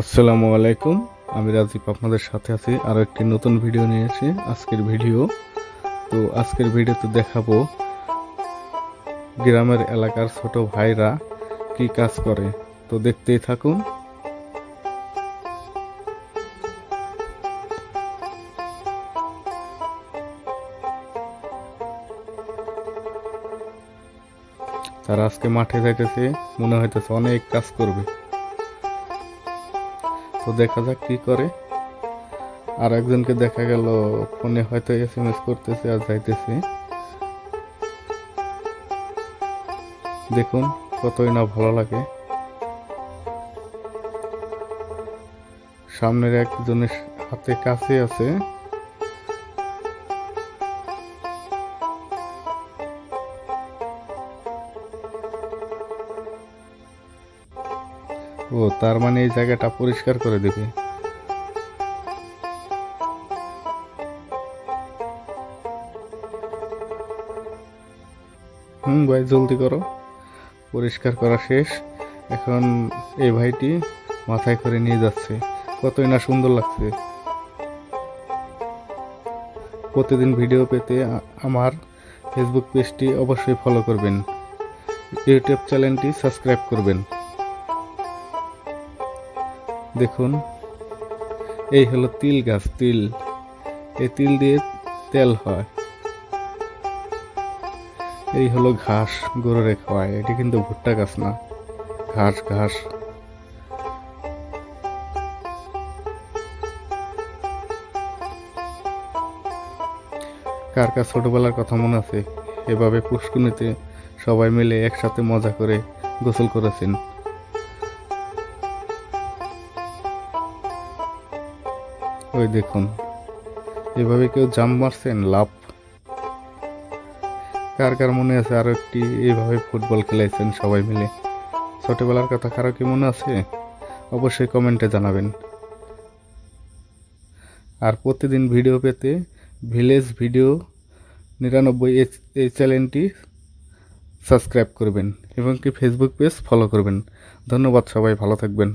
আসসালামু আলাইকুম। আমি রাজীব আপনাদের সাথে আছি আরও একটি নতুন ভিডিও নিয়ে এসেছি। আজকের ভিডিওতে দেখাবো গ্রামের এলাকার ছোট ভাইরা কি কাজ করে। তো দেখতেই থাকুন। তারা আজকে মাঠে যাইতেছে, মনে হইতেছে অনেক কাজ করবে। তো দেখা যাক কি করে। আর একজনকে দেখা গেল ফোনে হয়তো SMS করতেছে আর যাইতেছে। দেখুন কতই না ভালো লাগে। সামনের একজনের হাতে কাছে আছে। ও তার মানে এই জায়গাটা পরিষ্কার করে দেবে। ভাই জলদি করো, পরিষ্কার করা শেষ। এখন এই ভাইটি মাথায় করে নিয়ে যাচ্ছে। কতই না সুন্দর লাগছে। প্রতিদিন ভিডিও পেতে আমার ফেসবুক পেজটি অবশ্যই ফলো করবেন, ইউটিউব চ্যানেলটি সাবস্ক্রাইব করবেন। দেখুন এই হলো তিল গাছ। এই তিল দিয়ে তেল হয়। এই হলো ঘাস, গরুরে খাওয়ায়। এটি কিন্তু ভুট্টা গাছ না, ঘাস। কার কার ছোটবেলার কথা মনে আছে এভাবে পুষ্কুনিতে সবাই মিলে একসাথে মজা করে গোসল করেছেন? ওই দেখুন এভাবে কেউ জাম্প মারছেন, লাভ। কার কার মনে আছে আরো একটি এইভাবে ফুটবল খেলাইছেন সবাই মিলে? ছোটবেলার কথা কারো কি মনে আছে? অবশ্যই কমেন্টে জানাবেন। আর প্রতিদিন ভিডিও পেতে ভিলেজ ভিডিও 99 এই চ্যানেলটি সাবস্ক্রাইব করবেন এবং কি ফেসবুক পেজ ফলো করবেন। ধন্যবাদ, সবাই ভালো থাকবেন।